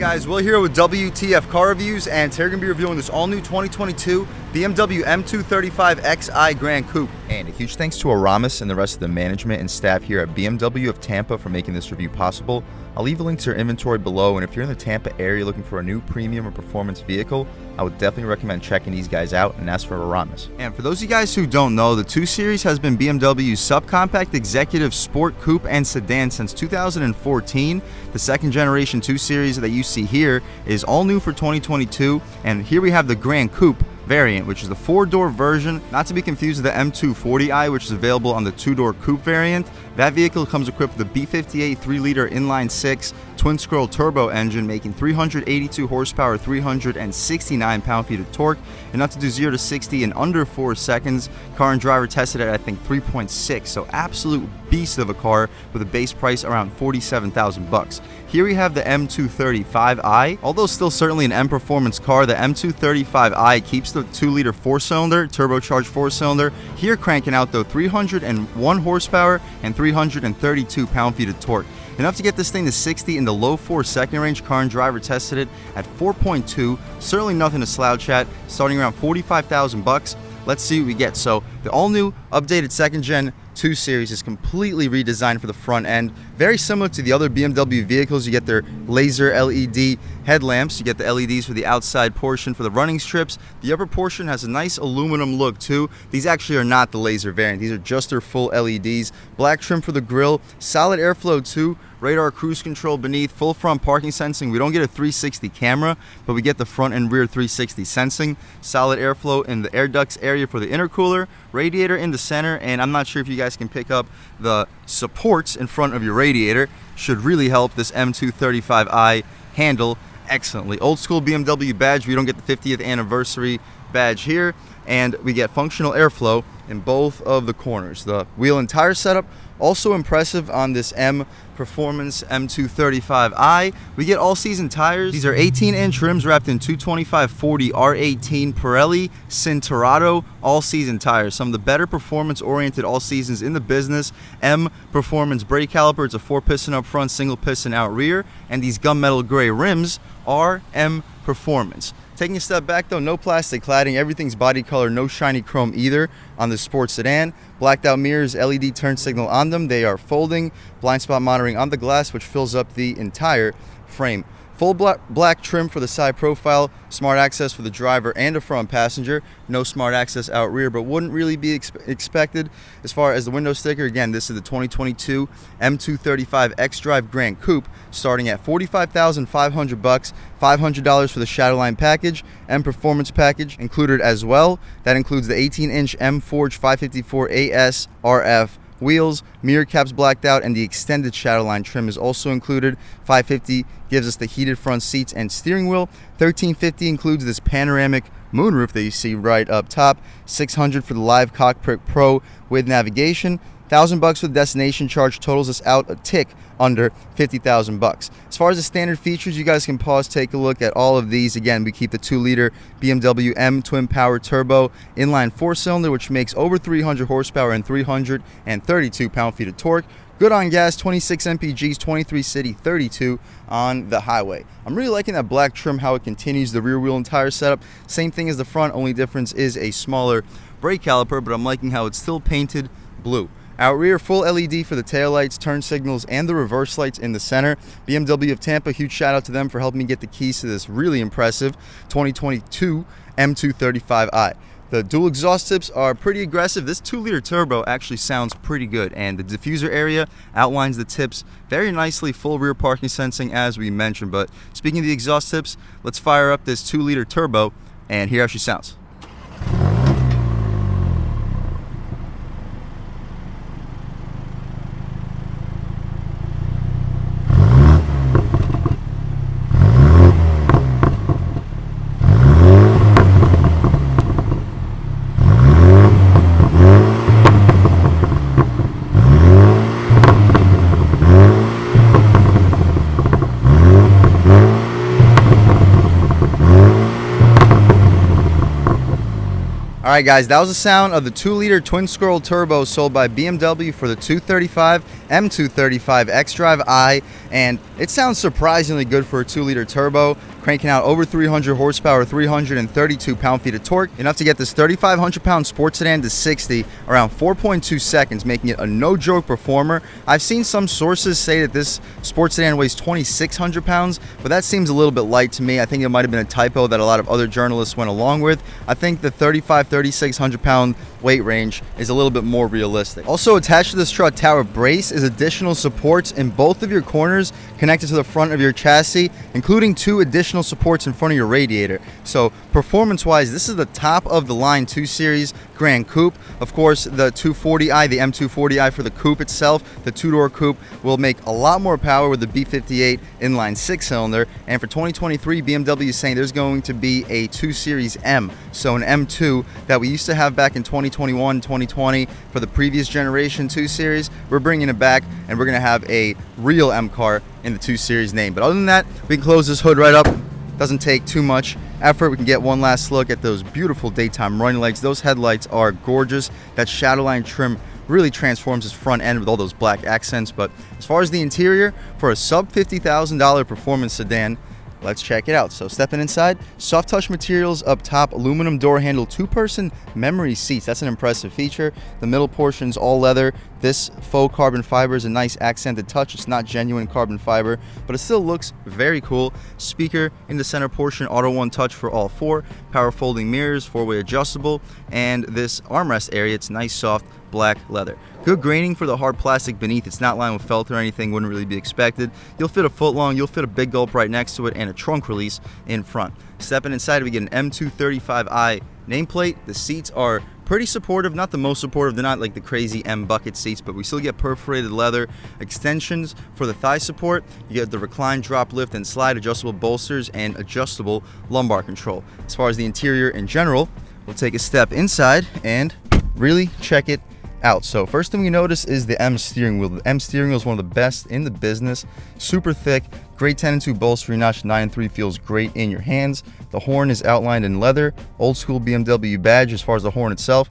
Guys, Will here with W.T.F Car Reviews, and today we're going to be reviewing this all-new 2022 BMW M235i Grand Coupe. And a huge thanks to Aramis and the rest of the management and staff here at BMW of Tampa for making this review possible. I'll leave a link to their inventory below, and if you're in the Tampa area looking for a new premium or performance vehicle, I would definitely recommend checking these guys out, and that's for Aramis. And for those of you guys who don't know, the 2 Series has been BMW's subcompact executive sport coupe and sedan since 2014. The second generation 2 Series that you see here is all new for 2022, and here we have the Grand Coupe variant, which is the 4-door version, not to be confused with the M240i, which is available on the 2-door coupe variant. That vehicle comes equipped with a B58 3-liter inline-6 twin-scroll turbo engine, making 382 horsepower, 369 pound-feet of torque, enough to do 0 to 60 in under 4 seconds. Car and driver tested at, I think, 3.6, so absolute beast of a car with a base price around $47,000. Here we have the M235i. Although still certainly an M performance car, the M235i keeps the 2-liter 4-cylinder, turbocharged 4-cylinder, here cranking out though 301 horsepower and 332 pound-feet of torque. Enough to get this thing to 60 in the low 4-second range. Car and driver tested it at 4.2. Certainly nothing to slouch at, starting around $45,000. Let's see what we get. So the all-new, updated second-gen 2 Series is completely redesigned for the front end. Very similar to the other BMW vehicles. You get their laser LED headlamps. You get the LEDs for the outside portion for the running strips. The upper portion has a nice aluminum look too. These actually are not the laser variant. These are just their full LEDs. Black trim for the grille. Solid airflow too. Radar cruise control beneath. Full front parking sensing. We don't get a 360 camera, but we get the front and rear 360 sensing. Solid airflow in the air ducts area for the intercooler. Radiator in the center, and I'm not sure if you guys can pick up the supports in front of your radiator. Should really help this M235i handle excellently. Old school BMW badge. We don't get the 50th anniversary badge here, and we get functional airflow in both of the corners. The wheel and tire setup also impressive on this M Performance M235i. We get all-season tires. These are 18-inch rims wrapped in 225/40 R18 Pirelli Cinturato all-season tires. Some of the better performance-oriented all-seasons in the business. M Performance brake caliper. It's a 4-piston up front, single piston out rear, and these gunmetal gray rims are M Performance. Taking a step back though, no plastic cladding, everything's body color, no shiny chrome either on the sports sedan. Blacked out mirrors, LED turn signal on them. They are folding, blind spot monitoring on the glass, which fills up the entire frame. Full black trim for the side profile, smart access for the driver and a front passenger. No smart access out rear, but wouldn't really be expected. As far as the window sticker, again, this is the 2022 M235 xDrive Grand Coupe, starting at $45,500, $500 for the Shadowline package, M Performance package included as well. That includes the 18-inch M Forge 554 AS RF wheels, mirror caps blacked out, and the extended Shadowline trim is also included. $550 gives us the heated front seats and steering wheel. $1,350 includes this panoramic moonroof that you see right up top. $600 for the Live Cockpit Pro with navigation. $1,000 for the destination charge totals us out a tick under $50,000. As far as the standard features, you guys can pause, take a look at all of these. Again, we keep the 2-liter BMW M twin power turbo inline 4-cylinder, which makes over 300 horsepower and 332 pound-feet of torque. Good on gas, 26 mpgs, 23 city, 32 on the highway. I'm really liking that black trim, how it continues the rear wheel and tire setup. Same thing as the front, only difference is a smaller brake caliper, but I'm liking how it's still painted blue. Out rear, full LED for the taillights, turn signals, and the reverse lights in the center. BMW of Tampa, huge shout out to them for helping me get the keys to this really impressive 2022 M235i. The dual exhaust tips are pretty aggressive. This 2-liter turbo actually sounds pretty good, and the diffuser area outlines the tips very nicely. Full rear parking sensing as we mentioned. But speaking of the exhaust tips, let's fire up this 2-liter turbo and hear how she sounds. Alright guys, that was the sound of the 2-liter twin-scroll turbo sold by BMW for the 235 M235 xDRIVE+i, and it sounds surprisingly good for a 2-liter turbo, cranking out over 300 horsepower, 332 pound-feet of torque, enough to get this 3,500-pound sports sedan to 60 around 4.2 seconds, making it a no-joke performer. I've seen some sources say that this sports sedan weighs 2,600 pounds, but that seems a little bit light to me. I think it might have been a typo that a lot of other journalists went along with. I think the 3,600 pound weight range is a little bit more realistic. Also attached to this strut tower brace is additional supports in both of your corners connected to the front of your chassis, including 2 additional supports in front of your radiator. So performance wise, this is the top of the line 2 Series Grand Coupe. Of course, the 240i, the M240i for the Coupe itself, the 2-door Coupe, will make a lot more power with the B58 inline 6-cylinder. And for 2023, BMW is saying there's going to be a 2 Series M, so an M2 that we used to have back in 2021, 2020 for the previous generation 2 Series. We're bringing it back, and we're going to have a real M car in the 2 Series name. But other than that, we can close this hood right up. Doesn't take too much effort. We can get one last look at those beautiful daytime running lights. Those headlights are gorgeous. That shadowline trim really transforms this front end with all those black accents. But as far as the interior, for a sub $50,000 performance sedan, let's check it out. So stepping inside, soft touch materials up top, aluminum door handle, 2-person memory seats. That's an impressive feature. The middle portion's all leather. This faux carbon fiber is a nice accented touch. It's not genuine carbon fiber, but it still looks very cool. Speaker in the center portion, auto one touch for all 4. Power folding mirrors, 4-way adjustable, and this armrest area, it's nice soft black leather. Good graining for the hard plastic beneath. It's not lined with felt or anything, wouldn't really be expected. You'll fit a foot long, you'll fit a big gulp right next to it, and a trunk release in front. Stepping inside, we get an M235i nameplate. The seats are pretty supportive, not the most supportive. They're not like the crazy M bucket seats, but we still get perforated leather extensions for the thigh support. You get the recline, drop, lift, and slide, adjustable bolsters, and adjustable lumbar control. As far as the interior in general, we'll take a step inside and really check it out. So first thing we notice is the M steering wheel. The M steering wheel is one of the best in the business. Super thick, great 10-2 bolstering notch, 9-3 feels great in your hands. The horn is outlined in leather, old school BMW badge as far as the horn itself.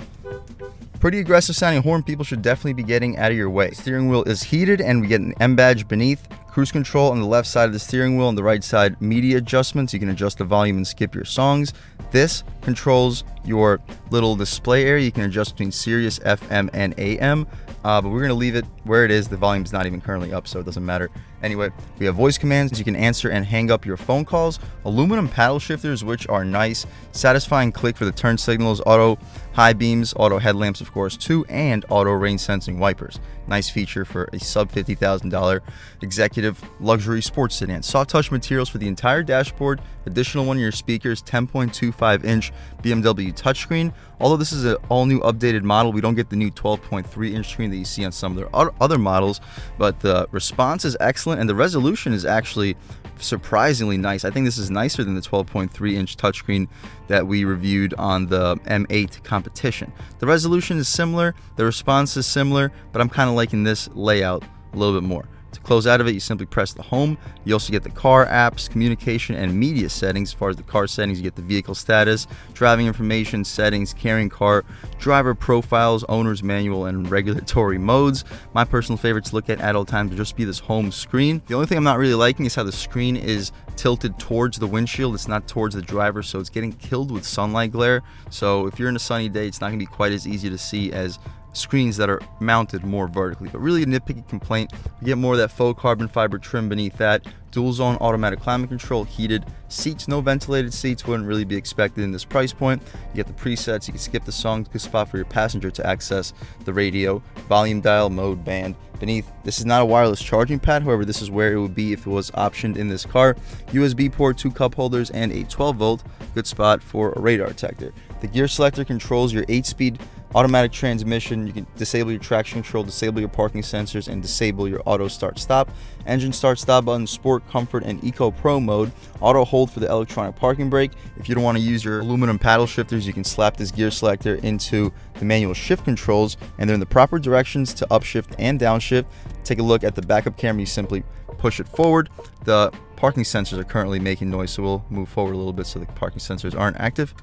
Pretty aggressive sounding horn, people should definitely be getting out of your way. Steering wheel is heated and we get an M badge beneath. Cruise control on the left side of the steering wheel, on the right side media adjustments. You can adjust the volume and skip your songs. This controls your little display area. You can adjust between Sirius, FM, and AM. But we're going to leave it where it is. The volume's not even currently up, so it doesn't matter. Anyway, we have voice commands. You can answer and hang up your phone calls. Aluminum paddle shifters, which are nice. Satisfying click for the turn signals. Auto high beams, auto headlamps, of course, too, and auto rain sensing wipers. Nice feature for a sub $50,000 executive luxury sports sedan. Soft touch materials for the entire dashboard. Additional one of your speakers, 10.25-inch BMW touchscreen. Although this is an all-new updated model, we don't get the new 12.3-inch screen that you see on some of their other models, but the response is excellent and the resolution is actually surprisingly nice. I think this is nicer than the 12.3-inch touchscreen that we reviewed on the M8 competition. The resolution is similar, the response is similar, but I'm kind of liking this layout a little bit more. To close out of it, you simply press the home. You also get the car apps, communication, and media settings. As far as the car settings, you get the vehicle status, driving information, settings, carrying car, driver profiles, owner's manual, and regulatory modes. My personal favorite to look at all times would just be this home screen. The only thing I'm not really liking is how the screen is tilted towards the windshield. It's not towards the driver, so it's getting killed with sunlight glare. So if you're in a sunny day, it's not going to be quite as easy to see as screens that are mounted more vertically. But really a nitpicky complaint. You get more of that faux carbon fiber trim beneath that. Dual zone automatic climate control, heated seats, no ventilated seats, wouldn't really be expected in this price point. You get the presets, you can skip the songs, good spot for your passenger to access the radio, volume dial, mode, band. Beneath, this is not a wireless charging pad, however this is where it would be if it was optioned in this car. USB port, 2 cup holders, and a 12-volt, good spot for a radar detector. The gear selector controls your 8-speed automatic transmission. You can disable your traction control, disable your parking sensors, and disable your auto start stop. Engine start stop button, sport, comfort, and eco pro mode. Auto hold for the electronic parking brake. If you don't want to use your aluminum paddle shifters, you can slap this gear selector into the manual shift controls, and they're in the proper directions to upshift and downshift. Take a look at the backup camera. You simply push it forward. The parking sensors are currently making noise, so we'll move forward a little bit so the parking sensors aren't active.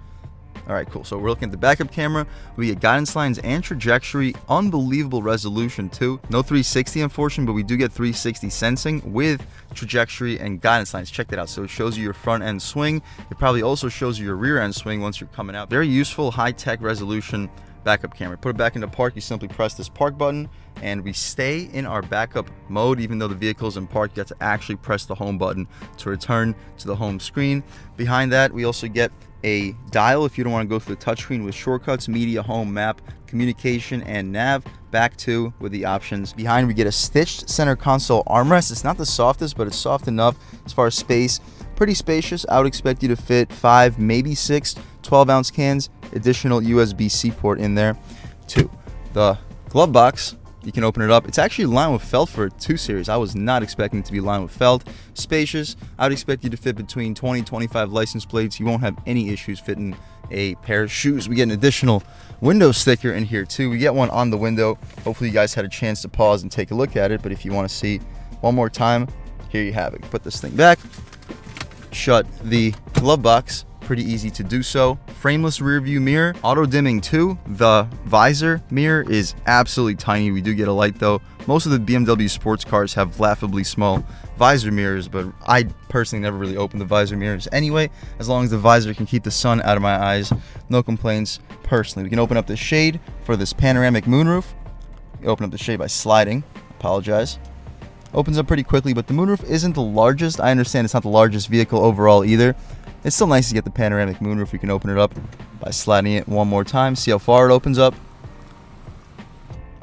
All right, cool. So we're looking at the backup camera. We get guidance lines and trajectory. Unbelievable resolution too. No 360 unfortunately, but we do get 360 sensing with trajectory and guidance lines. Check that out. So it shows you your front end swing. It probably also shows you your rear end swing once you're coming out. Very useful, high-tech resolution backup camera. Put it back into park. You simply press this park button and we stay in our backup mode. Even though the vehicle's in park, you have to actually press the home button to return to the home screen. Behind that, we also get a dial if you don't want to go through the touchscreen with shortcuts, media, home, map, communication, and nav. Back to with the options. Behind, we get a stitched center console armrest. It's not the softest, but it's soft enough as far as space. Pretty spacious. I would expect you to fit 5, maybe 6 12-ounce cans. Additional USB-C port in there. 2. The glove box. You can open it up. It's actually lined with felt for a 2 Series. I was not expecting it to be lined with felt. Spacious. I would expect you to fit between 20 and 25 license plates. You won't have any issues fitting a pair of shoes. We get an additional window sticker in here too. We get one on the window. Hopefully you guys had a chance to pause and take a look at it, but if you want to see one more time, here you have it. Put this thing back. Shut the glove box. Pretty easy to do so. Frameless rear view mirror, auto dimming too. The visor mirror is absolutely tiny. We do get a light though. Most of the BMW sports cars have laughably small visor mirrors, but I personally never really open the visor mirrors anyway. As long as the visor can keep the sun out of my eyes, no complaints personally. We can open up the shade for this panoramic moonroof. You open up the shade by sliding. Apologize. Opens up pretty quickly, but the moonroof isn't the largest. I understand it's not the largest vehicle overall either. It's still nice to get the panoramic moonroof. You can open it up by sliding it one more time. See how far it opens up?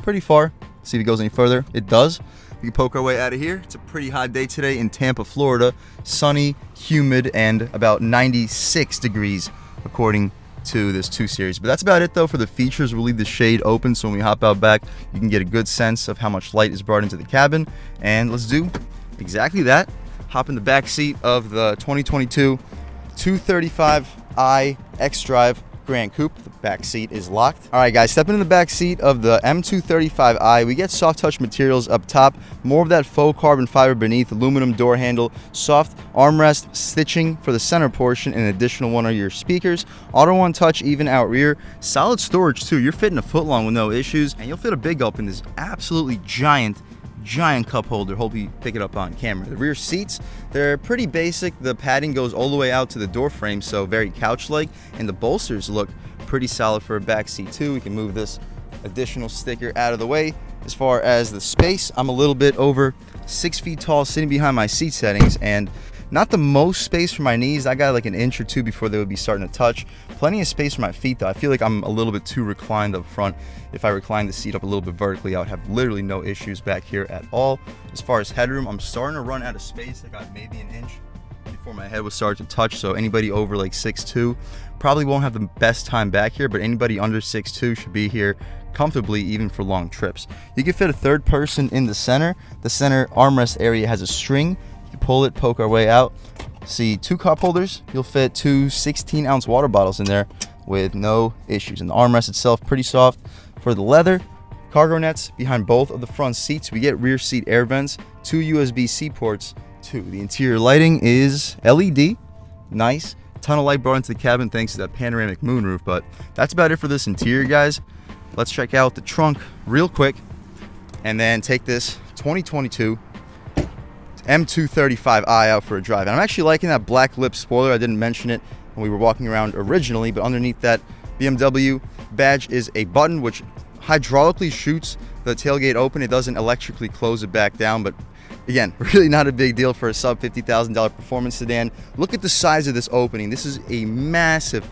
Pretty far. See if it goes any further. It does. We can poke our way out of here. It's a pretty hot day today in Tampa, Florida. Sunny, humid, and about 96 degrees according to this 2 Series. But that's about it though for the features. We'll leave the shade open so when we hop out back, you can get a good sense of how much light is brought into the cabin. And let's do exactly that. Hop in the back seat of the 2022 235i xDrive Grand Coupe. The back seat is locked. All right, guys, stepping in the back seat of the M235i. We get soft touch materials up top, more of that faux carbon fiber beneath, aluminum door handle, soft armrest stitching for the center portion, and an additional one of your speakers. Auto one touch, even out rear. Solid storage too. You're fitting a foot long with no issues, and you'll fit a big gulp in this absolutely giant cup holder. Hope you pick it up on camera. The rear seats, they're pretty basic. The padding goes all the way out to the door frame, so very couch-like, and the bolsters look pretty solid for a back seat too. We can move this additional sticker out of the way. As far as the space, I'm a little bit over 6 feet tall sitting behind my seat settings, and not the most space for my knees. I got like an inch or two before they would be starting to touch. Plenty of space for my feet though. I feel like I'm a little bit too reclined up front. If I recline the seat up a little bit vertically, I would have literally no issues back here at all. As far as headroom, I'm starting to run out of space. I got maybe an inch before my head would start to touch, so anybody over like 6'2" probably won't have the best time back here, but anybody under 6'2" should be here comfortably even for long trips. You can fit a third person in the center. The center armrest area has a string. Pull it, poke our way out. See 2 cup holders. You'll fit 2 16-ounce water bottles in there with no issues. And the armrest itself, pretty soft. For the leather, cargo nets behind both of the front seats. We get rear seat air vents, 2 USB-C ports, too. The interior lighting is LED. Nice. Ton of light brought into the cabin thanks to that panoramic moonroof. But that's about it for this interior, guys. Let's check out the trunk real quick and then take this 2022 M235i out for a drive. And I'm actually liking that black lip spoiler. I didn't mention it when we were walking around originally, but underneath that BMW badge is a button which hydraulically shoots the tailgate open. It doesn't electrically close it back down, but again, really not a big deal for a sub $50,000 performance sedan. Look at the size of this opening. This is a massive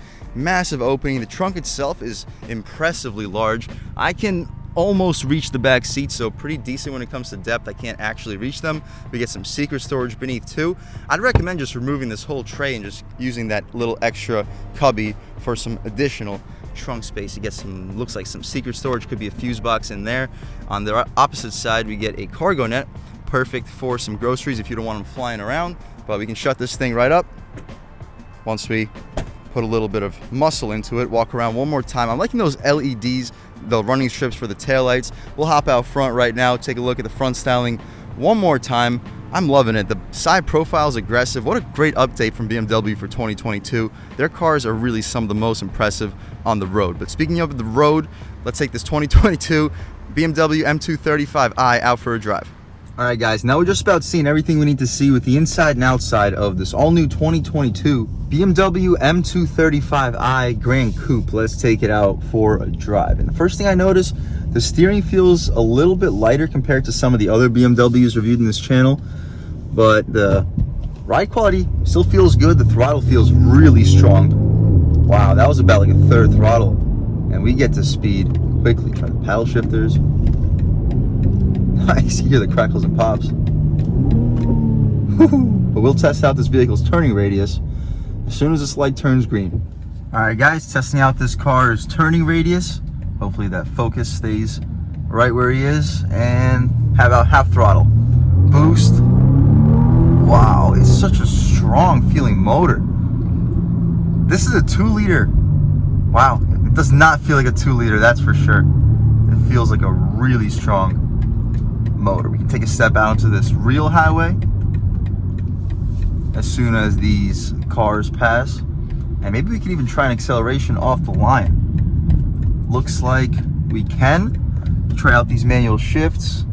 opening. The trunk itself is impressively large. I can almost reach the back seats, so pretty decent when it comes to depth. I can't actually reach them. We get some secret storage beneath too. I'd recommend just removing this whole tray and just using that little extra cubby for some additional trunk space. You get some, looks like some secret storage, could be a fuse box in there. On the opposite side, we get a cargo net, perfect for some groceries if you don't want them flying around. But we can shut this thing right up once we put a little bit of muscle into it. Walk around one more time. I'm liking those LEDs, the running strips for the taillights. We'll hop out front right now, take a look at the front styling one more time. I'm loving it. The side profile is aggressive. What a great update from BMW for 2022. Their cars are really some of the most impressive on the road. But speaking of the road, let's take this 2022 BMW M235i out for a drive. All right, guys, now we're just about seeing everything we need to see with the inside and outside of this all-new 2022 BMW M235i Grand Coupe. Let's take it out for a drive. And the first thing I noticed, the steering feels a little bit lighter compared to some of the other BMWs reviewed in this channel, but the ride quality still feels good. The throttle feels really strong. Wow, that was about like a third throttle, and we get to speed quickly. Try the paddle shifters. Nice, you hear the crackles and pops. But we'll test out this vehicle's turning radius as soon as this light turns green. All right, guys, testing out this car's turning radius. Hopefully that focus stays right where he is, and have about half throttle. Boost. Wow, it's such a strong feeling motor. This is a 2-liter. Wow, it does not feel like a 2-liter, that's for sure. It feels like a really strong motor. We can take a step out into this real highway as soon as these cars pass, and maybe we can even try an acceleration off the line. Looks like we can. Try out these manual shifts.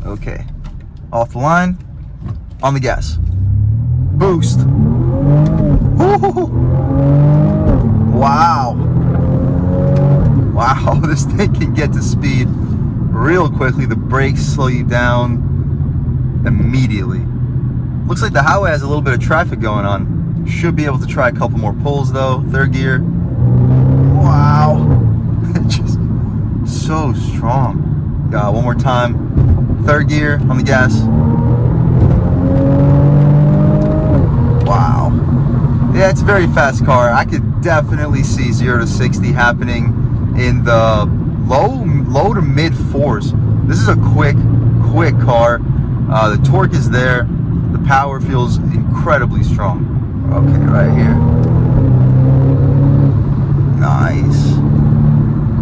Okay, off the line, on the gas, boost. Wow, this thing can get to speed real quickly. The brakes slow you down immediately. Looks like the highway has a little bit of traffic going on. Should be able to try a couple more pulls though. Third gear. Wow, just so strong. One more time. Third gear on the gas. Wow. Yeah, it's a very fast car. I could definitely see 0 to 60 happening in the low to mid 4s. This is a quick car. The torque is there. The power feels incredibly strong. Okay, right here. Nice.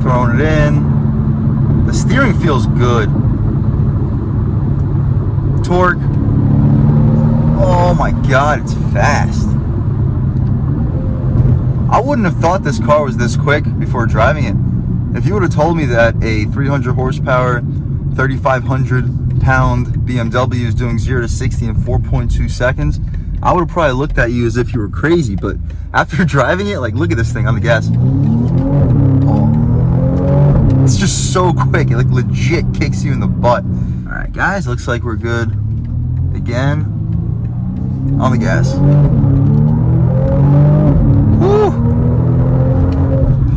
Throwing it in. The steering feels good. Torque. Oh my God, it's fast. I wouldn't have thought this car was this quick before driving it. If you would have told me that a 300 horsepower, 3,500 pound BMW is doing 0 to 60 in 4.2 seconds, I would have probably looked at you as if you were crazy. But after driving it, like, look at this thing on the gas. Oh, it's just so quick. It like legit kicks you in the butt. All right, guys, looks like we're good. Again, on the gas. Woo!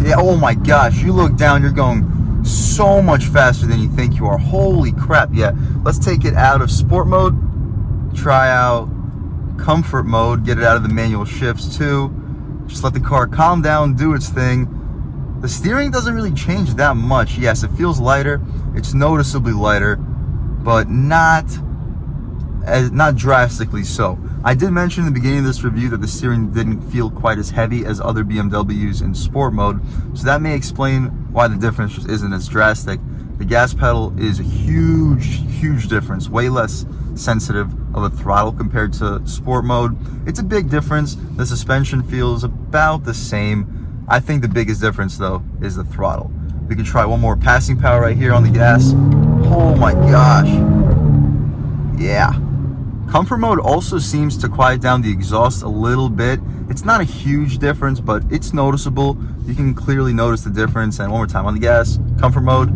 Yeah, oh my gosh, you look down, you're going so much faster than you think you are. Holy crap. Yeah, let's take it out of sport mode, try out comfort mode, get it out of the manual shifts too. Just let the car calm down, do its thing. The steering doesn't really change that much. Yes, it feels lighter, it's noticeably lighter, but not drastically so. I did mention in the beginning of this review that the steering didn't feel quite as heavy as other BMWs in sport mode, so that may explain why the difference just isn't as drastic. The gas pedal is a huge difference, way less sensitive of a throttle compared to sport mode. It's a big difference. The suspension feels about the same. I think the biggest difference though is the throttle. We can try one more passing power right here on the gas. Oh my gosh. Yeah. Comfort mode also seems to quiet down the exhaust a little bit. It's not a huge difference, but it's noticeable. You can clearly notice the difference. And one more time on the gas, comfort mode.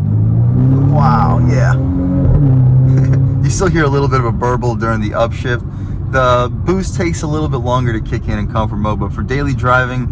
Wow, yeah. You still hear a little bit of a burble during the upshift. The boost takes a little bit longer to kick in comfort mode, but for daily driving,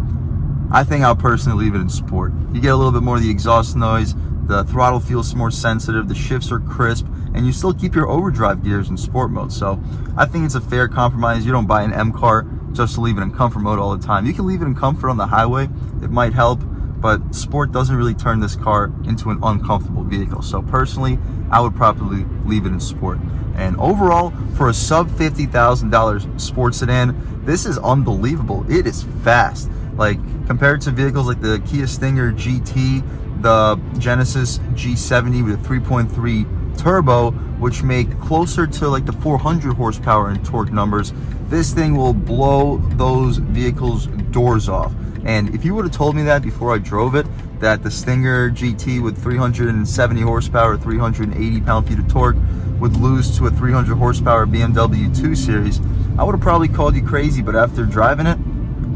I think I'll personally leave it in sport. You get a little bit more of the exhaust noise, the throttle feels more sensitive, the shifts are crisp, and you still keep your overdrive gears in sport mode. So I think it's a fair compromise. You don't buy an M car just to leave it in comfort mode all the time. You can leave it in comfort on the highway, it might help, but sport doesn't really turn this car into an uncomfortable vehicle. So personally, I would probably leave it in sport. And overall, for a sub $50,000 sports sedan, this is unbelievable. It is fast. Like, compared to vehicles like the Kia Stinger GT, the Genesis G70 with a 3.3 turbo, which make closer to like the 400 horsepower and torque numbers, this thing will blow those vehicles' doors off. And if you would have told me that before I drove it, that the Stinger GT with 370 horsepower, 380 pound-feet of torque would lose to a 300 horsepower BMW 2 Series, I would have probably called you crazy, but after driving it,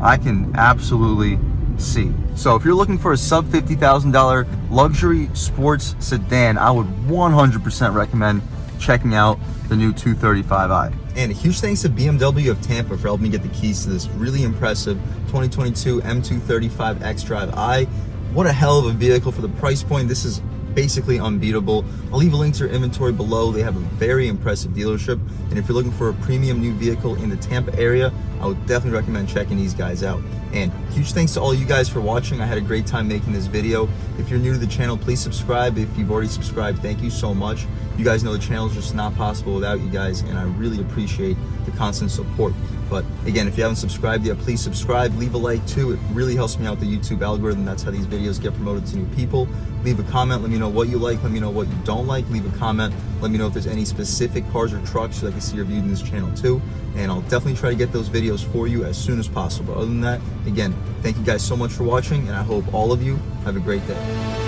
I can absolutely see. So if you're looking for a sub $50,000 luxury sports sedan, I would 100% recommend checking out the new 235i. And a huge thanks to BMW of Tampa for helping me get the keys to this really impressive 2022 M235 xDrive-i. What a hell of a vehicle for the price point. This is basically unbeatable. I'll leave a link to their inventory below. They have a very impressive dealership, and if you're looking for a premium new vehicle in the Tampa area, I would definitely recommend checking these guys out. And huge thanks to all you guys for watching. I had a great time making this video. If you're new to the channel, please subscribe. If you've already subscribed, thank you so much. You guys know the channel is just not possible without you guys, and I really appreciate the constant support. But again, if you haven't subscribed yet, please subscribe, leave a like too. It really helps me out the YouTube algorithm. That's how these videos get promoted to new people. Leave a comment, let me know what you like, let me know what you don't like. Leave a comment, let me know if there's any specific cars or trucks you'd like to see reviewed in this channel too. And I'll definitely try to get those videos for you as soon as possible. Other than that, again, thank you guys so much for watching, and I hope all of you have a great day.